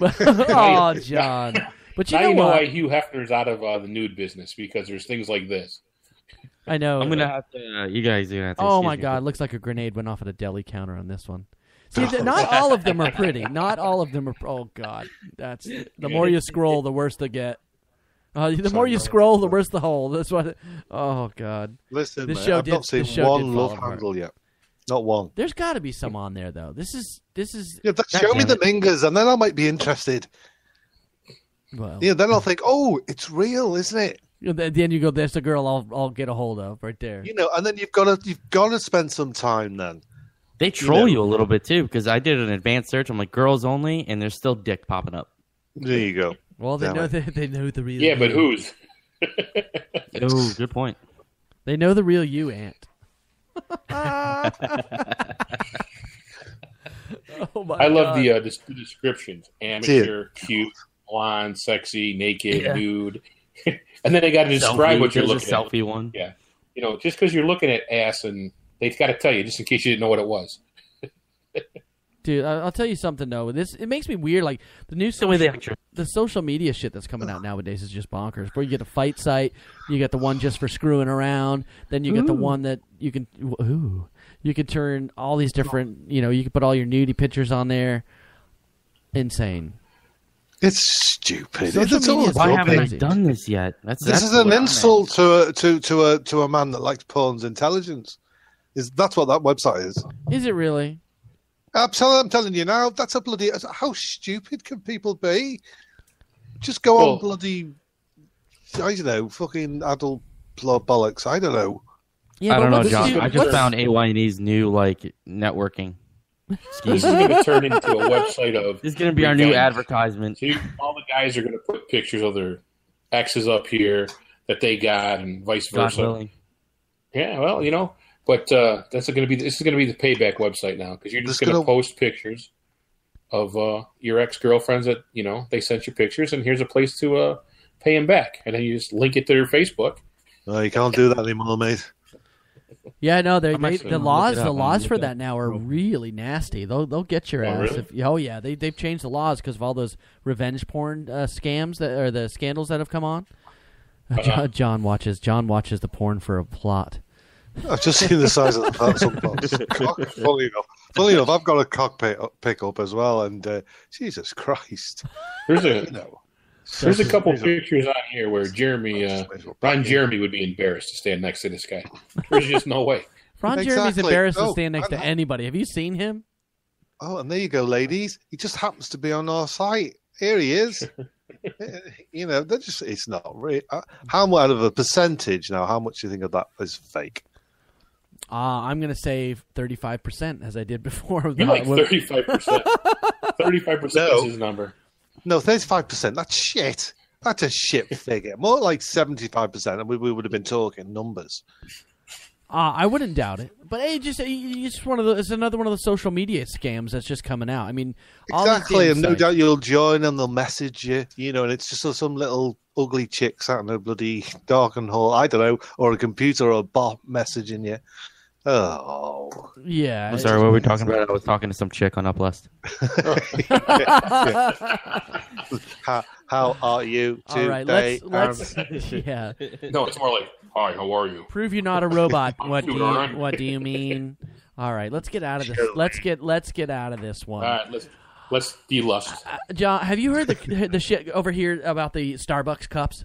Oh, John. But you know what? why Hugh Hefner's out of the nude business, because there's things like this. I know. I'm gonna have to. You guys are gonna have to. Oh my God! Looks like a grenade went off at a deli counter on this one. See, not all of them are pretty. Not all of them are. Oh God, that's the more you scroll, the worse they get. The more you scroll, the worse the hole. That's what. Oh God. Listen, this show I've not seen one love handle yet. Not one. There's got to be some on there though. This is. Yeah, show me the mingers, and then I might be interested. Well, yeah, then I'll think, oh, it's real, isn't it? Then you go, there's the girl I'll get a hold of right there. And then you've got to spend some time. Then they troll you a little bit too, because I did an advanced search. I'm like girls only, and there's still dick popping up. There you go. Well, they know the real. Yeah, but whose? Oh, good point. They know the real you, Ant. Oh my I love God. the descriptions: amateur, cute, blonde, sexy, naked, nude, and then they got to describe what you're looking at. Selfie one. Yeah, just because you're looking at ass, and they've got to tell you just in case you didn't know what it was. Dude, I'll tell you something though. It makes me weird. Like the social media shit that's coming out nowadays is just bonkers. Where you get a fight site, you get the one just for screwing around, then you get the one that you can turn all these different. You can put all your nudie pictures on there. Insane. It's stupid. Why haven't I done this yet? This is an insult to a man that likes porn's intelligence. That's what that website is? Is it really? I'm telling you now, that's a bloody... How stupid can people be? Just go on bloody... I don't know, fucking adult bollocks. I don't know. Yeah, I don't know, John. I just found AYNE's new, networking scheme. This is going to turn into a website of... This is going to be our new advertisement. So all the guys are going to put pictures of their exes up here that they got and vice versa. Yeah, well, But this is going to be the payback website now, because you're just going to post pictures of your ex-girlfriends that they sent you pictures, and here's a place to pay them back, and then you just link it to their Facebook. No, you can't do that anymore, mate. Yeah, no, the laws for that now are really nasty. They'll get your ass. Really? They've changed the laws because of all those revenge porn scams or the scandals that have come on. John watches the porn for a plot. I've just seen the size of the sometimes. Funny enough, I've got a cock pick up as well, and Jesus Christ. There's a couple pictures on here where Ron Jeremy would be embarrassed to stand next to this guy. There's just no way. Ron Jeremy's embarrassed to stand next to anybody. Have you seen him? Oh, and there you go, ladies. He just happens to be on our site. Here he is. It's not really. How out of a percentage now? How much do you think of that is fake? I'm going to say 35%, as I did before. You like 35%. 35% is his number. No, 35%. That's shit. That's a shit figure. More like 75%, and we would have been talking numbers. I wouldn't doubt it. But hey, it's another one of the social media scams that's just coming out. I mean, exactly, and no doubt you'll join and they'll message you, and it's just some little ugly chick sat in a bloody darkened hall, I don't know, or a computer or a bot messaging you. Oh. Yeah. I'm sorry, what were we talking about? I was talking to some chick on Uplist. How are you today? All right, let's yeah. No, it's more like, hi, how are you? Prove you're not a robot. What do you mean? All right, let's get out of this. Let's get out of this one. All right, let's delust. John, have you heard the shit over here about the Starbucks cups?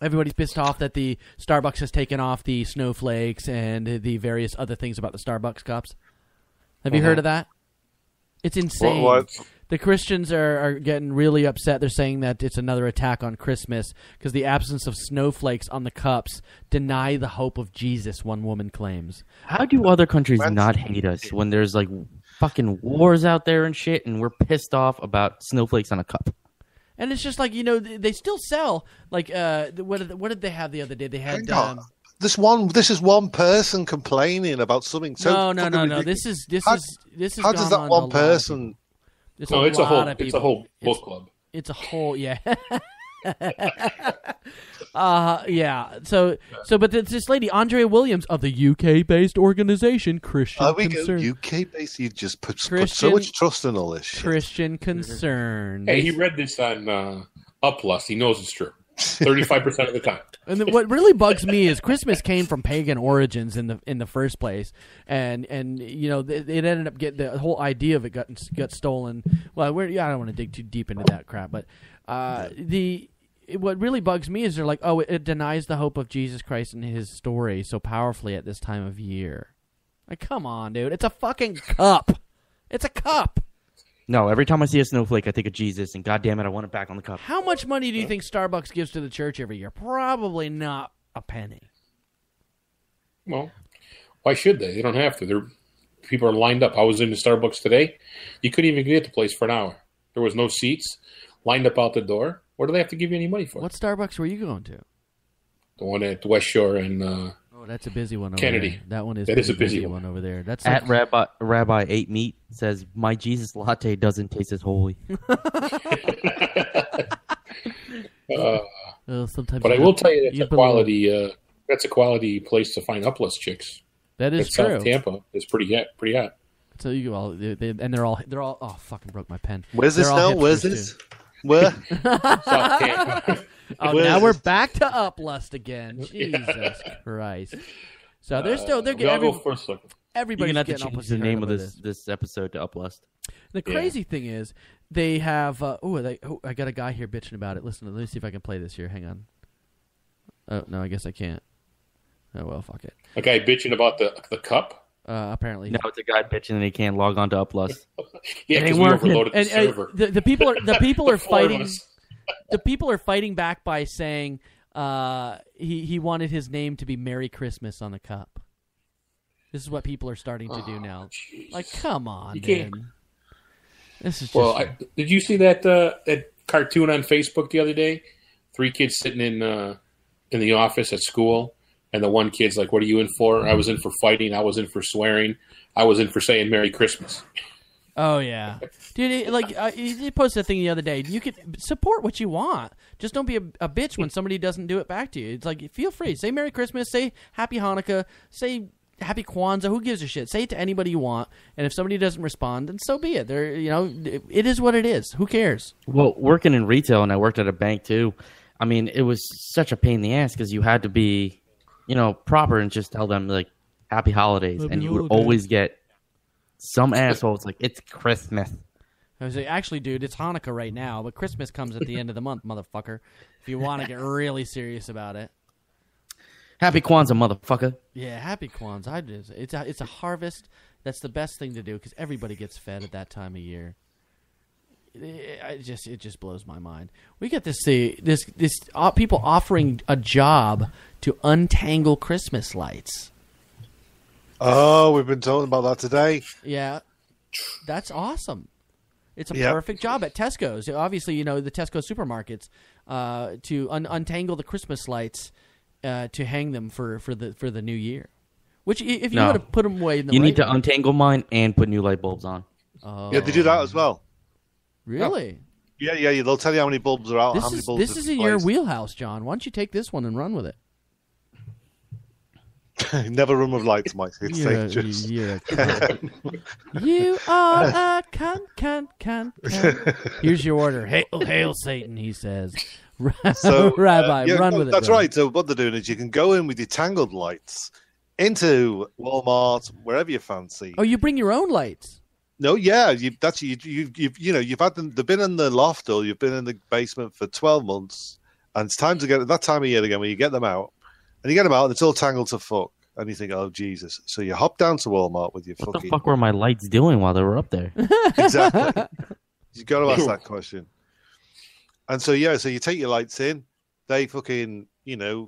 Everybody's pissed off that the Starbucks has taken off the snowflakes and the various other things about the Starbucks cups. Have you heard of that? It's insane. What? The Christians are getting really upset. They're saying that it's another attack on Christmas because the absence of snowflakes on the cups deny the hope of Jesus, one woman claims. How do other countries not hate us when there's fucking wars out there and shit, and we're pissed off about snowflakes on a cup? And it's just they still sell what did they have the other day? They had this is one person complaining about something. So no. This is how does that one person? It's a whole book club. It's a whole, yeah. Yeah. So, but it's this lady, Andrea Williams of the UK-based organization Christian Concern. UK-based? You just put so much trust in all this shit. Christian Concern. Hey, he read this on Uplust. He knows it's true. 35% of the time. And what really bugs me is Christmas came from pagan origins in the first place, and you know it ended up getting the whole idea of it got stolen. Well, I don't want to dig too deep into that crap, but what really bugs me is they're like, oh, it denies the hope of Jesus Christ and His story so powerfully at this time of year. Like, come on, dude, it's a fucking cup. It's a cup. No, every time I see a snowflake, I think of Jesus, and goddamn it, I want it back on the cup. How much money do you think Starbucks gives to the church every year? Probably not a penny. Well, why should they? They don't have to. People are lined up. I was in the Starbucks today. You couldn't even get to the place for an hour. There was no seats. Lined up out the door. What do they have to give you any money for? What Starbucks were you going to? The one at the West Shore and that's a busy one over Kennedy. there. That one is a busy one over there. That's at Rabbi Ate Meat says, my Jesus latte doesn't taste as holy. Sometimes but I will tell you that's a quality place to find Uplust chicks. That is true. South Tampa is pretty hot. So you go, and they're all. Oh, fucking broke my pen. Where's this now? Where's this? Where? South Tampa. Now we're back to Uplust again. Jesus Christ! So they're getting. I'll go first. Everybody's You're gonna have getting to change Uplust the name of this. this episode to Uplust. The crazy thing is they have. I got a guy here bitching about it. Listen, let me see if I can play this here. Hang on. Oh no, I guess I can't. Oh well, fuck it. A guy bitching about the cup. Apparently, no, it's a guy bitching and he can't log on to Uplust. Yeah, because we overloaded the server. The people are fighting. The people are fighting back by saying he wanted his name to be Merry Christmas on the cup. This is what people are starting to do now. Geez. Like, come on, dude. This is just... Well, did you see that cartoon on Facebook the other day? 3 kids sitting in the office at school, and the one kid's like, "What are you in for?" "I was in for fighting. I was in for swearing. I was in for saying Merry Christmas." Oh yeah, dude! He posted a thing the other day. You can support what you want. Just don't be a bitch when somebody doesn't do it back to you. It's like, feel free. Say Merry Christmas. Say Happy Hanukkah. Say Happy Kwanzaa. Who gives a shit? Say it to anybody you want. And if somebody doesn't respond, then so be it. It is what it is. Who cares? Well, working in retail, and I worked at a bank too. I mean, it was such a pain in the ass because you had to be, proper and just tell them like Happy Holidays, and you would always get some assholes like, it's Christmas. I was like, actually, dude, it's Hanukkah right now, but Christmas comes at the end of the month, motherfucker. If you want to get really serious about it. Happy Kwanzaa, motherfucker. Yeah, Happy Kwanzaa. It's a harvest. That's the best thing to do because everybody gets fed at that time of year. It just blows my mind. We get to see this people offering a job to untangle Christmas lights. Oh, we've been talking about that today. Yeah, that's awesome. It's a perfect job at Tesco's. Obviously, the Tesco supermarkets to untangle the Christmas lights to hang them for the new year. Which, if you would have put them away in the you need to untangle mine and put new light bulbs on. Oh. Yeah, they do that as well. Really? Yeah. They'll tell you how many bulbs are out. This is in your wheelhouse, John. Why don't you take this one and run with it? Never run with lights, Mike. It's dangerous. You are a cunt. Here's your order. Hail Satan, he says. So, Rabbi, run with it. That's right. So what they're doing is you can go in with your tangled lights into Walmart, wherever you fancy. Oh, you bring your own lights? No, yeah. You've had them. They've been in the loft or you've been in the basement for 12 months, and it's time to get that time of year again when you get them out. And you get them out, and it's all tangled to fuck. And you think, oh, Jesus. So you hop down to Walmart with your What fucking... the fuck were my lights doing while they were up there? Exactly. You got to ask that question. And so you take your lights in. They fucking,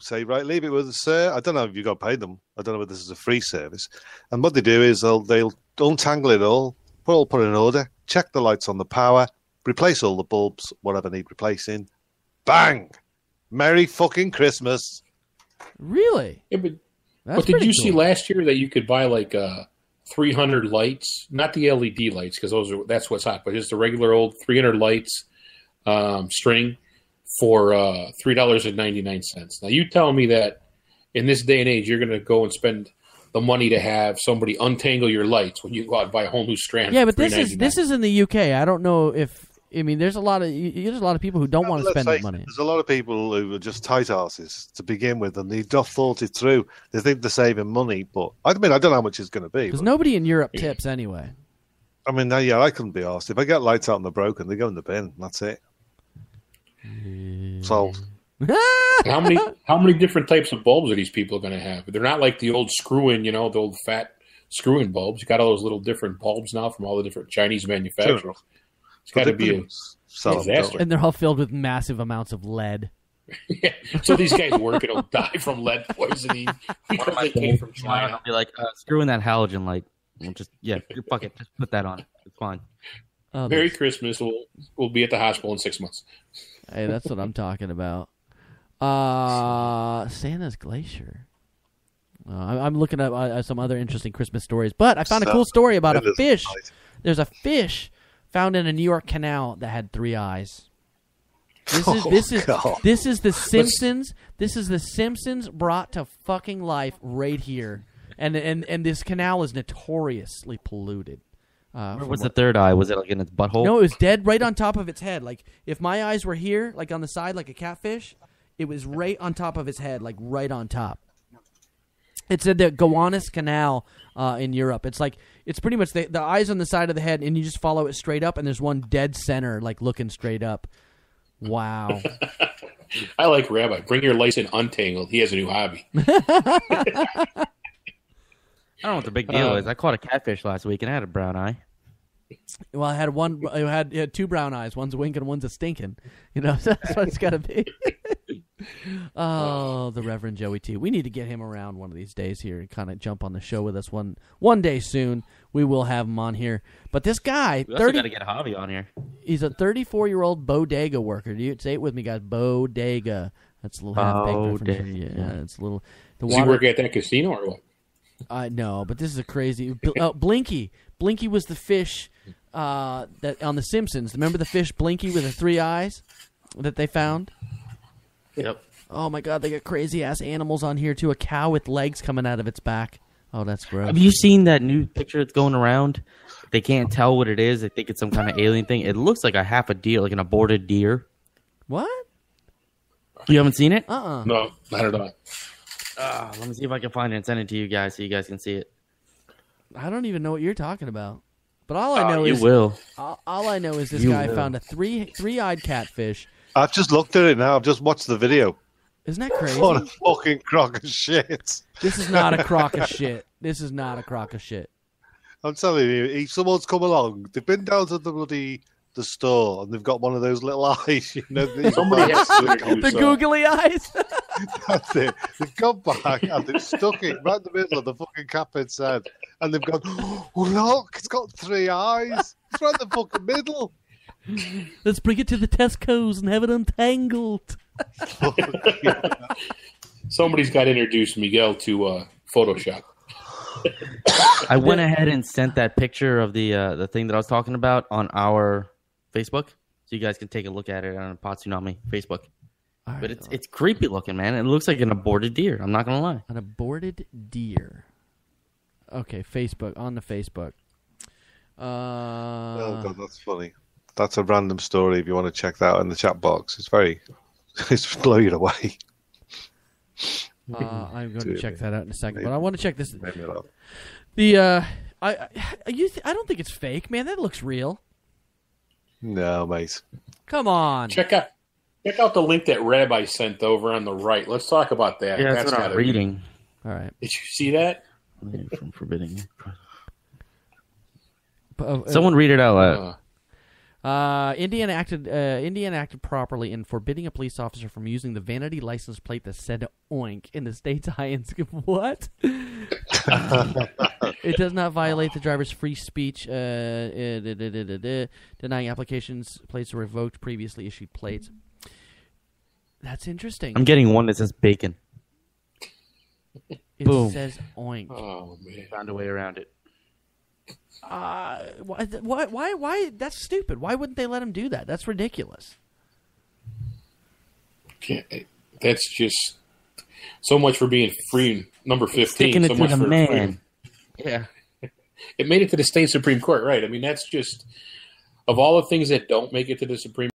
say, right, leave it with us, sir. I don't know if you got paid them. I don't know if this is a free service. And what they do is they'll untangle it all, put it in order, check the lights on the power, replace all the bulbs, whatever need replacing. Bang! Merry fucking Christmas. Really? Yeah, but did you see last year that you could buy like 300 lights? Not the LED lights because that's what's hot, but just the regular old 300 lights string for $3.99. Now, you tell me that in this day and age, you're going to go and spend the money to have somebody untangle your lights when you go out and buy a whole new strand. Yeah, but this is in the UK. I don't know if there's a lot of people who don't want to spend that money. There's a lot of people who are just tight asses to begin with, and they've not thought it through. They think they're saving money, but I don't know how much it's going to be. Because nobody in Europe tips anyway. I mean, yeah, I couldn't be asked. If I get lights out and they're broken, they go in the bin. That's it. Sold. How many different types of bulbs are these people going to have? They're not like the old screw-in, the old fat screw-in bulbs. You got all those little different bulbs now from all the different Chinese manufacturers. Sure. It's got to be a disaster. And they're all filled with massive amounts of lead. Yeah. So these guys working will die from lead poisoning because they came from China. I'll be like, screw in that halogen light. We'll fuck it. Just put that on. It's fine. Merry Christmas. We'll be at the hospital in 6 months. Hey, that's what I'm talking about. Santa's Glacier. I'm looking at some other interesting Christmas stories, but I found a cool story about a fish. There's a fish found in a New York canal that had 3 eyes. This is the Simpsons. This is the Simpsons brought to fucking life right here, and this canal is notoriously polluted. Where was the third eye? Was it like in its butthole? No, it was dead right on top of its head. Like if my eyes were here, like on the side, like a catfish, it was right on top of its head, like right on top. It's in the Gowanus Canal in Europe. It's pretty much the eyes on the side of the head, and you just follow it straight up, and there's one dead center, like looking straight up. Wow. I like Rabbi. Bring your lights in untangled. He has a new hobby. I don't know what the big deal is. I caught a catfish last week, and I had a brown eye. Well, I had one. I had 2 brown eyes. One's a winking, one's a stinking. That's what it's got to be. Oh, the Reverend Joey T. We need to get him around one of these days here and kind of jump on the show with us one day soon. We will have him on here. But this guy, we also got to get Javi on here. He's a 34-year-old bodega worker. Say it with me, guys. Bodega. That's a little half-baked reference. Yeah, it's a little. Does he work at that casino or what? No, but this is a crazy. Blinky. Blinky was the fish that on The Simpsons. Remember the fish Blinky with the 3 eyes that they found? Yep. Oh my God, they got crazy ass animals on here too. A cow with legs coming out of its back. Oh, that's gross. Have you seen that new picture that's going around? They can't tell what it is. They think it's some kind of alien thing. It looks like a half a deer, like an aborted deer. What? You haven't seen it? No, not at all. Let me see if I can find it and send it to you guys so you guys can see it. I don't even know what you're talking about. But all I know is you will. All I know is this guy found a three-eyed catfish. I've just looked at it now. I've just watched the video. Isn't that crazy? What a fucking crock of shit. This is not a crock of shit. This is not a crock of shit. I'm telling you, if someone's come along, they've been down to the store and they've got one of those little eyes, Somebody has to the googly eyes. That's it. They've gone back and they've stuck it right in the middle of the fucking captain's head, and they've gone, oh look, it's got 3 eyes. It's right in the fucking middle. Let's bring it to the Tesco's and have it untangled. Somebody's got to introduce Miguel to Photoshop. I went ahead and sent that picture of the thing that I was talking about on our Facebook, so you guys can take a look at it on Tsunami Facebook. Right, but it's creepy looking, man. It looks like an aborted deer. I'm not gonna lie. An aborted deer. Okay, Facebook on the Facebook. Oh God, that's funny. That's a random story. If you want to check that out in the chat box, it's blow you away. I'm going to check that out in a second, but I want to check this. I don't think it's fake, man. That looks real. No, mate. Come on. Check out the link that Rabbi sent over on the right. Let's talk about that. Yeah, that's what I'm reading. All right. Did you see that? From forbidding. Someone read it out loud. Indiana acted properly in forbidding a police officer from using the vanity license plate that said "oink" in the state's What? It does not violate the driver's free speech. Denying applications, plates are revoked. Previously issued plates. That's interesting. I'm getting one that says bacon. It Boom. says "oink." Oh man! Found a way around it. Why? That's stupid. Why wouldn't they let him do that? That's ridiculous. That's just so much for being free. Number 15. Sticking it so to much the for man. freedom. Yeah. It made it to the state Supreme Court, right? I mean, that's just, of all the things that don't make it to the Supreme